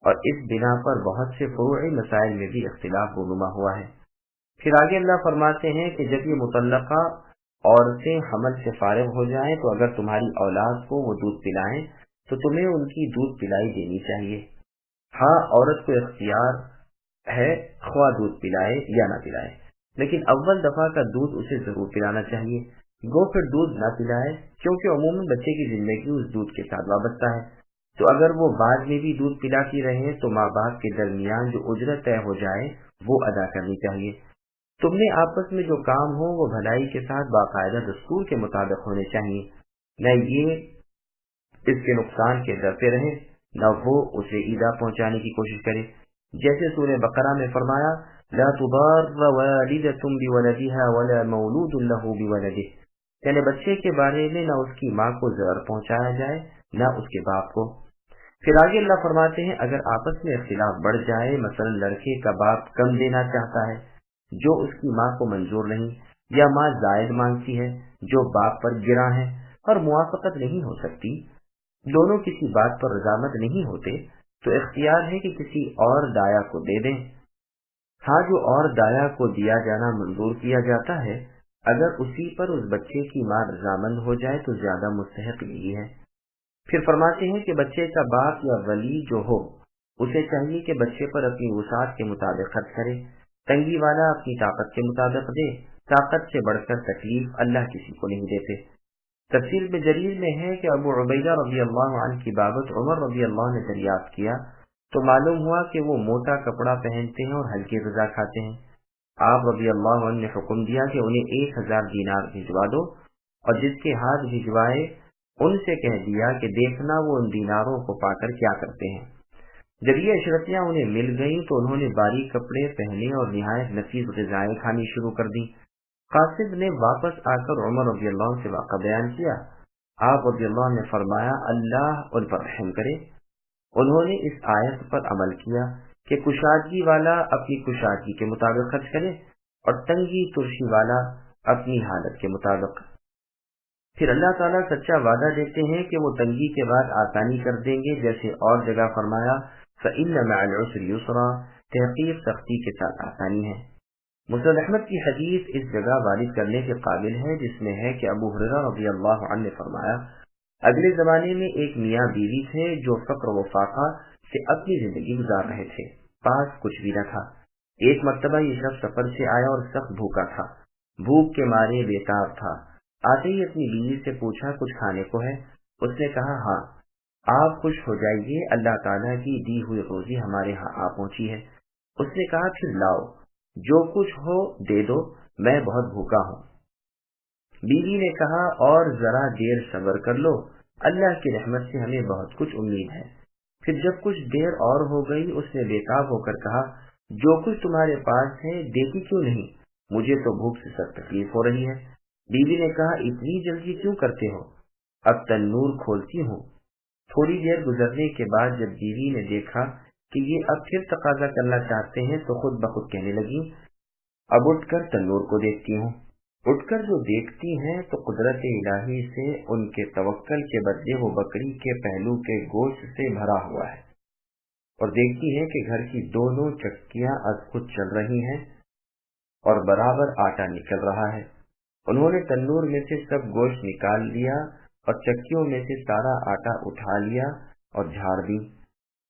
اور اس بنا پر بہت سے فروعی مسائل میں بھی اختلاف رونما ہوا ہے۔ پھر آگے اللہ فرماتے ہیں کہ جب یہ مطلقہ عورتیں حمل سے فارغ ہو جائیں تو اگر تمہاری اولاد کو وہ دودھ پلائیں تو تمہیں ان کی دودھ پلائی دینی چاہیے۔ ہاں، عورت کو اختیار ہے خواہ دودھ پلائے یا نہ پلائے، لیکن اول دفعہ کا دودھ اسے ضرور پلانا چاہیے، گو پھر دودھ نہ پلائے، کیونکہ عموماً بچے کی زندگی اس دودھ کے ساتھ وابستہ ہے، تو اگر وہ بعد میں بھی دودھ پلاتی رہے تو ماں باپ کے درمیان جو اجرت طے ہو جائے وہ ادا کرنی چاہیے۔ تم نے آپس میں جو کام ہو وہ بھلائی کے ساتھ باقاعدہ دستور کے مطابق ہونے چاہیے، نہ یہ اس کے نقصان کے ڈرتے رہے نہ وہ اسے ایذا پہنچانے کی کوشش کرے، جیسے سورہ بقرہ میں فرمایا لا تضار والدة بولدها ولا مولود له بولده، یعنی بچے کے بارے میں نہ اس کی ماں کو ضرر پہنچایا جائے نہ اس کے باپ کو۔ پھر آگے اللہ فرماتے ہیں اگر آپس میں اختلاف بڑھ جائے، مثلا لڑکے کا باپ کم دینا چاہتا ہے جو اس کی ماں کو منظور نہیں، یا ماں زائد مانگتی ہے جو باپ پر گراں ہے اور موافقت نہیں ہو سکتی، دونوں کسی بات پر رضامند نہیں ہوتے، تو اختیار ہے کہ کسی اور دایا کو دے دیں۔ ہاں، جو اور دایا کو دیا جانا منظور کیا جاتا ہے اگر اسی پر اس بچے کی ماں رضامند ہو جائے تو زیادہ مستحق یہی ہے۔ پھر فرماتے ہیں کہ بچے کا باپ یا ولی جو ہو اسے چاہیے کہ بچے پر اپنی وسعت کے مطابق خرچ کرے، تنگی والا اپنی طاقت کے مطابق دے، طاقت سے بڑھ کر تکلیف اللہ کسی کو نہیں دیتے۔ تفسیر میں جلیل میں ہے کہ ابو عبیدہ رضی اللہ عنہ کی بابت عمر رضی اللہ عنہ نے دریافت کیا تو معلوم ہوا کہ وہ موٹا کپڑا پہنتے ہیں اور ہلکی غذا کھاتے ہیں۔ آپ رضی اللہ عنہ نے حکم دیا کہ انہیں 1000 دینار بھجوا دو، اور جس کے ہاتھ بھجوائے ان سے کہہ دیا کہ دیکھنا وہ ان دیناروں کو پا کر کیا کرتے ہیں۔ جب یہ اشرفیاں انہیں مل گئیں تو انہوں نے باریک کپڑے پہنے اور نہایت نفیس غذائیں کھانی شروع کر دی۔ قاصد نے واپس آ کر عمر رضی اللہ عنہ سے واقعہ بیان کیا۔ آپ رضی اللہ عنہ نے فرمایا اللہ ان پر رحم کرے۔ انہوں نے اس آیت پر عمل کیا کہ کشادگی والا اپنی کشادگی کے مطابق خرچ کرے اور تنگی ترشی والا اپنی حالت کے مطابق۔ پھر اللہ تعالیٰ سچا وعدہ دیتے ہیں کہ وہ تنگی کے بعد آسانی کر دیں گے، جیسے اور جگہ فرمایا فَإِنَّ مَعَ الْعُسْرِ يُسْرًا، تحقیق سختی کے ساتھ آسانی ہے۔ مسند احمد کی حدیث اس جگہ وارد کرنے کے قابل ہے، جس میں ہے کہ ابو ہریرہ رضی اللہ عنہ نے فرمایا اگلے زمانے میں ایک میاں بیوی تھے جو فقر و فاقہ سے اپنی زندگی گزار رہے تھے، پاس کچھ بھی نہ تھا۔ ایک مرتبہ یہ شخص سفر سے آیا اور سخت بھوکا تھا، بھوک کے مارے بےتاب تھا۔ آتے ہی اپنی بیوی سے پوچھا کچھ کھانے کو ہے؟ اس نے کہا ہاں۔ آپ خوش ہو جائیے، اللہ تعالیٰ کی دی ہوئی روزی ہمارے ہاں آ پہنچی ہے۔ اس نے کہا پھر لاؤ، جو کچھ ہو دے دو، میں بہت بھوکا ہوں۔ بیوی نے کہا اور ذرا دیر صبر کر لو، اللہ کی رحمت سے ہمیں بہت کچھ امید ہے۔ پھر جب کچھ دیر اور ہو گئی، اس نے بےتاب ہو کر کہا جو کچھ تمہارے پاس ہے دیتی کیوں نہیں؟ مجھے تو بھوک سے سخت تکلیف ہو رہی ہے۔ بیوی نے کہا اتنی جلدی کیوں کرتے ہو؟ اب تنور کھولتی ہوں۔ تھوڑی دیر گزرنے کے بعد جب بیوی نے دیکھا کہ یہ اب پھر تقاضا کرنا چاہتے ہیں تو خود بخود کہنے لگی اب اٹھ کر تنور کو دیکھتی ہوں۔ اٹھ کر جو دیکھتی ہیں تو قدرت الہی سے ان کے توکل کے بدلے وہ بکری کے پہلو کے گوشت سے بھرا ہوا ہے، اور دیکھتی ہیں کہ گھر کی دونوں چکیاں از خود چل رہی ہیں اور برابر آٹا نکل رہا ہے۔ انہوں نے تنور میں سے سب گوشت نکال لیا اور چکیوں میں سے سارا آٹا اٹھا لیا اور جھاڑ دی۔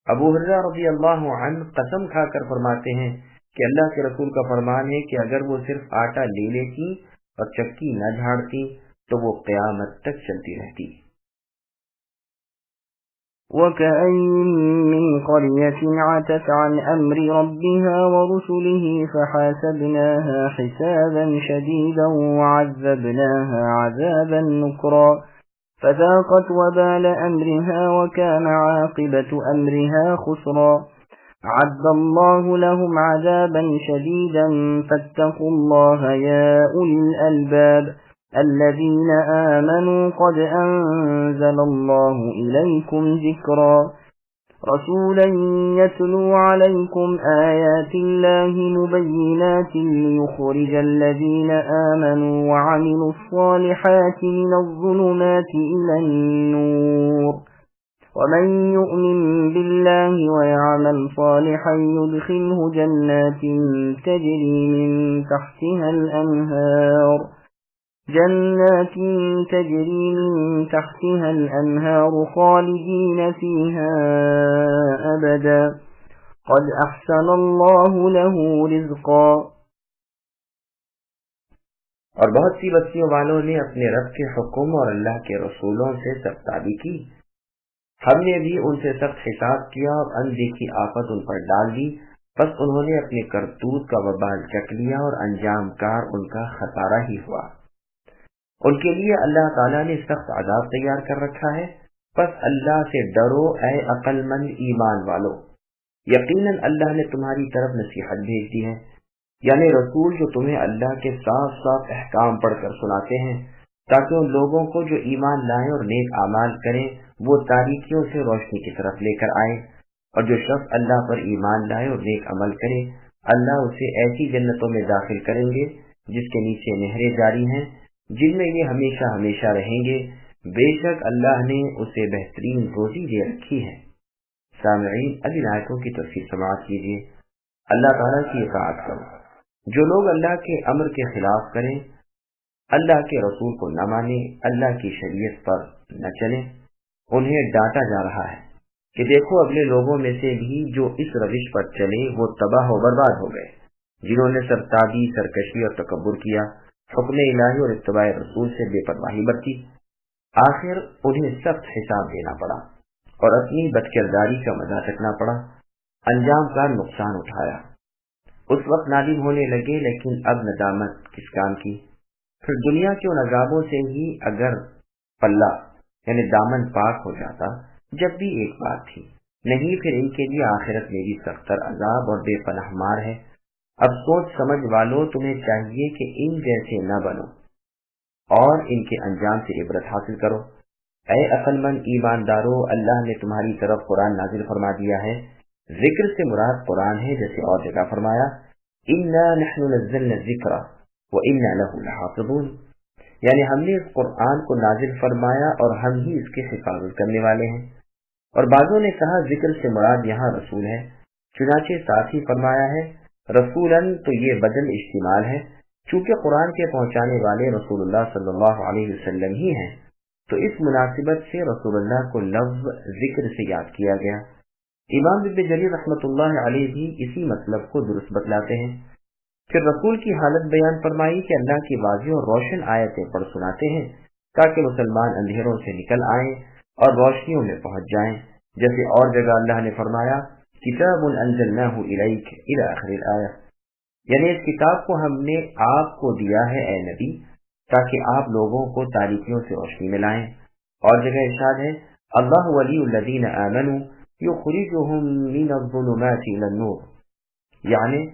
ابو ہریرہ رضی اللہ عنہ قسم کھا کر فرماتے ہیں کہ اللہ کے رسول کا فرمان ہے کہ اگر وہ صرف آٹا لے لیتی اور چکی نہ جھاڑتی تو وہ قیامت تک چلتی رہتی۔ وَكَأَيِّن مِّن قَرْيَةٍ عَتَتْ عَنْ أَمْرِ رَبِّهَا وَرُسُلِهِ فَحَاسَبْنَاهَا حِسَابًا شَدِيدًا وَعَذَّبْنَاهَا عَذَابًا نُكْرًا فَذَاقَتْ وَبَالَ أَمْرِهَا وَكَانَ عَاقِبَةُ أَمْرِهَا خُسْرًا أَعَدَّ اللَّهُ لَهُمْ عَذَابًا شَدِيدًا فَاتَّقُوا اللَّهَ يَا أُولِي الْأَلْبَابِ الذين آمنوا قد أنزل الله إليكم ذكرا رسولا يتلو عليكم آيات الله مبينات ليخرج الذين آمنوا وعملوا الصالحات من الظلمات إلى النور ومن يؤمن بالله ويعمل صالحا يدخله جنات تجري من تحتها الأنهار خالدين فيها أبدا قد أحسن الله له رزقا۔ اور بہت سی بستیوں والوں نے اپنے رب کے حکم اور اللہ کے رسولوں سے سرتابی کی، ہم نے بھی ان سے سخت حساب کیا اور اندیکھی آفت ان پر ڈال دی، بس انہوں نے اپنے کرتوت کا وبال چکھ لیا اور انجام کار ان کا خسارہ ہی ہوا۔ ان کے لیے اللہ تعالیٰ نے سخت عذاب تیار کر رکھا ہے، بس اللہ سے ڈرو اے عقل مند ایمان والو، یقیناً اللہ نے تمہاری طرف نصیحت بھیج دی ہے، یعنی رسول جو تمہیں اللہ کے صاف صاف احکام پڑھ کر سناتے ہیں، تاکہ ان لوگوں کو جو ایمان لائیں اور نیک اعمال کریں وہ تاریکیوں سے روشنی کی طرف لے کر آئیں، اور جو شخص اللہ پر ایمان لائے اور نیک عمل کرے اللہ اسے ایسی جنتوں میں داخل کریں گے جس کے نیچے نہریں جاری ہیں، جن میں یہ ہمیشہ ہمیشہ رہیں گے، بے شک اللہ نے اسے بہترین روزی دے رکھی ہے۔ سامعین، اب ان آیتوں کی تفسیر سماعت کیجیے۔ اللہ تعالیٰ کی اطاعت کرو۔ جو لوگ اللہ کے امر کے خلاف کریں، اللہ کے رسول کو نہ مانیں، اللہ کی شریعت پر نہ چلیں، انہیں ڈانٹا جا رہا ہے کہ دیکھو اگلے لوگوں میں سے بھی جو اس روش پر چلے وہ تباہ و برباد ہو گئے، جنہوں نے سرتابی، سرکشی اور تکبر کیا، حکم الہی اور اتباع رسول سے بے پرواہی برتی، آخر انہیں سخت حساب دینا پڑا اور اپنی بدکرداری کا مزہ چکنا پڑا، انجام کا نقصان اٹھایا۔ اس وقت نادم ہونے لگے، لیکن اب ندامت کس کام کی؟ پھر دنیا کے ان عذابوں سے ہی اگر پلہ یعنی دامن پاک ہو جاتا، جب بھی ایک بات تھی نہیں پھر ان کے لیے آخرت میں بھی سختر عذاب اور بے پناہ مار ہے۔ اب سوچ سمجھ والوں تمہیں چاہیے کہ ان جیسے نہ بنو اور ان کے انجام سے عبرت حاصل کرو۔ اے عقل مند ایماندارو، اللہ نے تمہاری طرف قرآن نازل فرما دیا ہے۔ ذکر سے مراد قرآن ہے، جیسے اور جگہ فرمایا اِنَّا نَحْنُ نَزَّلْنَا الذِّكْرَ وَإِنَّا لَهُ لَحَافِظُونَ، یعنی ہم نے اس قرآن کو نازل فرمایا اور ہم ہی اس کی حفاظت کرنے والے ہیں۔ اور بعضوں نے کہا ذکر سے مراد یہاں رسول ہے، چنانچہ ساتھ ہی فرمایا ہے رسولاً، تو یہ بدل اشتمال ہے، چونکہ قرآن کے پہنچانے والے رسول اللہ صلی اللہ علیہ وسلم ہی ہیں، تو اس مناسبت سے رسول اللہ کو لفظ ذکر سے یاد کیا گیا۔ امام ابن جریر رحمۃ اللہ علیہ بھی اسی مطلب کو درست بتلاتے ہیں۔ پھر رسول کی حالت بیان فرمائی کہ اللہ کی واضح اور روشن آیتیں پڑھ سناتے ہیں تاکہ مسلمان اندھیروں سے نکل آئیں اور روشنیوں میں پہنچ جائیں، جیسے اور جگہ اللہ نے فرمایا کتاب انزلناہ الیک الی آخر الآیہ، یعنی اس کتاب کو ہم نے آپ کو دیا ہے اے نبی تاکہ آپ لوگوں کو تاریکیوں سے روشنی میں لائیں۔ اور جگہ ارشاد ہے اللہ ولی الذین آمنوا یخرجہم من الظلمات الی النور، یعنی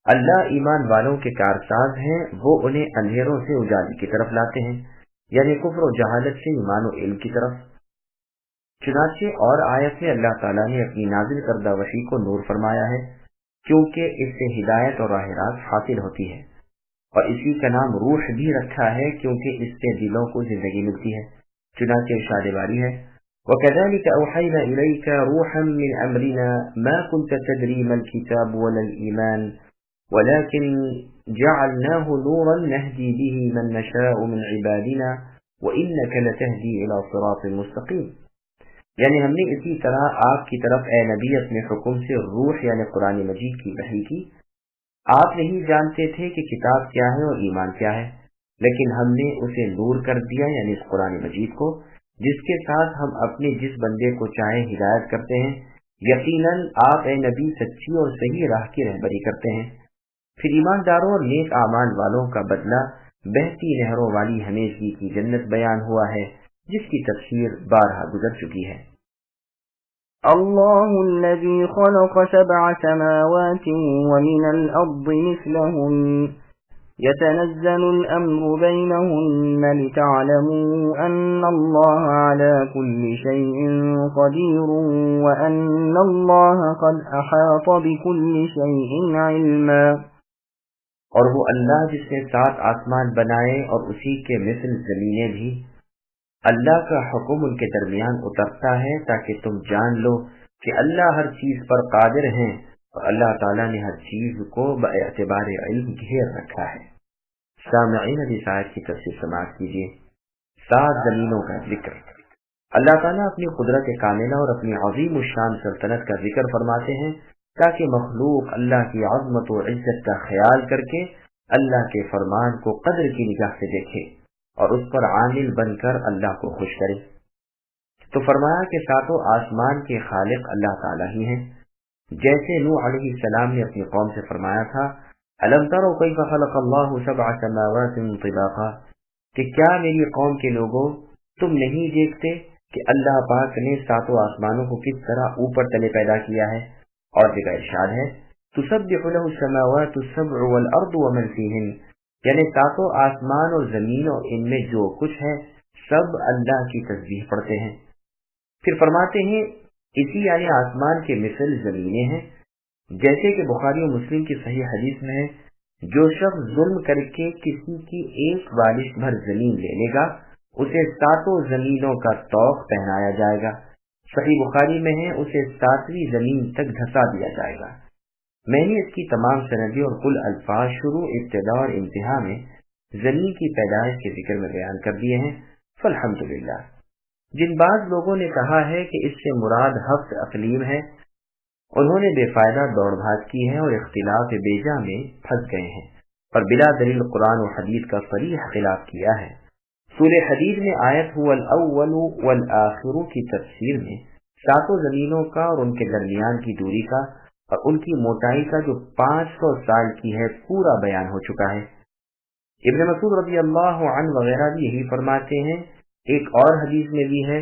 اللہ ایمان والوں کے کارساز ہیں، وہ انہیں اندھیروں سے اجالے کی طرف لاتے ہیں، یعنی کفر و جہالت سے ایمان و علم کی طرف۔ چنانچہ اور آیت میں اللہ تعالیٰ نے اپنی نازل کردہ وحی کو نور فرمایا ہے، کیونکہ اس سے ہدایت اور راہ راست حاصل ہوتی ہے، اور اسی کا نام روح بھی رکھا ہے کیونکہ اس سے دلوں کو زندگی ملتی ہے۔ چنانچہ ارشاد باری ہے وَكَذَلِكَ أَوْحَيْنَا إِلَيْكَ رُوحًا مِّنْ أَمْرِنَا مَا كُنْتَ تَدْرِي مَا الْكِتَابُ وَلَا الْإِيمَانُ وَلَكِنْ جَعَلْنَاهُ نُورًا نَهْدِي بِهِ مَن نَّشَاءُ مِنْ عِبَادِنَا وَإِنَّكَ لَتَهْدِي إِلَى صِرَاطٍ مُّسْتَقِيمٍ، یعنی ہم نے اسی طرح آپ کی طرف اے نبی اپنے حکم سے روح یعنی قرآن مجید کی وحی کی۔ آپ نہیں جانتے تھے کہ کتاب کیا ہے اور ایمان کیا ہے، لیکن ہم نے اسے نور کر دیا، یعنی اس قرآن مجید کو، جس کے ساتھ ہم اپنے جس بندے کو چاہیں ہدایت کرتے ہیں۔ یقیناً آپ اے نبی سچی اور صحیح راہ کی رہبری کرتے ہیں۔ پھر ایمانداروں اور نیک اعمال والوں کا بدلہ بہتی نہروں والی ہمیشگی کی جنت بیان ہوا ہے، جس کی تفسیر بارہا گزر چکی ہے۔ اللہ الذی خلق 7 سماوات ومن الارض مثلہن يتنزل الأمر بينهن لتعلموا أن الله على كل شيء قدير وأن الله قد أحاط بكل شيء علما، اور وہ اللہ جس نے 7 آسمان بنائے اور اسی کے مثل زمینیں بھی، اللہ کا حکم ان کے درمیان اترتا ہے تاکہ تم جان لو کہ اللہ ہر چیز پر قادر ہیں، اور اللہ تعالیٰ نے ہر چیز کو باعتبار علم گھیر رکھا ہے۔ سامعین ابھی آیت کی تفسیر سماعت کیجیے۔ 7 زمینوں کا ذکر۔ اللہ تعالیٰ اپنی قدرت کاملہ اور اپنی عظیم الشان سلطنت کا ذکر فرماتے ہیں تاکہ مخلوق اللہ کی عظمت و عزت کا خیال کر کے اللہ کے فرمان کو قدر کی نگاہ سے دیکھے اور اس پر عامل بن کر اللہ کو خوش کرے۔ تو فرمایا کہ 7 آسمان کے خالق اللہ تعالیٰ ہی ہیں، جیسے نوح علیہ السلام نے اپنی قوم سے فرمایا تھا الم تروا کیف خلق اللہ 7 سماوات طباقا، کہ کیا میری قوم کے لوگوں تم نہیں دیکھتے کہ اللہ پاک نے 7 آسمانوں کو کس طرح اوپر تلے پیدا کیا ہے۔ اور جگہ ارشاد ہے تسبح له السماوات السبع والارض ومن فیہن، یعنی 7 آسمان اور زمین اور ان میں جو کچھ ہے سب اللہ کی تسبیح پڑھتے ہیں۔ پھر فرماتے ہیں اسی یعنی آسمان کے مثل زمینیں ہیں، جیسے کہ بخاری و مسلم کی صحیح حدیث میں ہے جو شخص ظلم کر کے کسی کی ایک بالش بھر زمین لے لے گا اسے 7 زمینوں کا طوق پہنایا جائے گا۔ صحیح بخاری میں ہے اسے 7ویں زمین تک دھسا دیا جائے گا۔ میں نے اس کی تمام سندیں اور کل الفاظ شروع، ابتدا اور انتہا میں زمین کی پیدائش کے ذکر میں بیان کر دیے ہیں، فالحمدللہ۔ جن بعض لوگوں نے کہا ہے کہ اس سے مراد 7 اقلیم ہے، انہوں نے بے فائدہ دوڑ بھاگ کی ہے اور اختلاف بیجا میں پھنس گئے ہیں اور بلا دلیل قرآن و حدیث کا صریح خلاف کیا ہے۔ سورہ حدید میں آیت هو الاول والآخر کی تفسیر میں 7 زمینوں کا اور ان کے درمیان کی دوری کا اور ان کی موٹائی کا جو 500 سال کی ہے پورا بیان ہو چکا ہے۔ ابن مسعود رضی اللہ عنہ وغیرہ بھی یہی فرماتے ہیں۔ ایک اور حدیث میں بھی ہے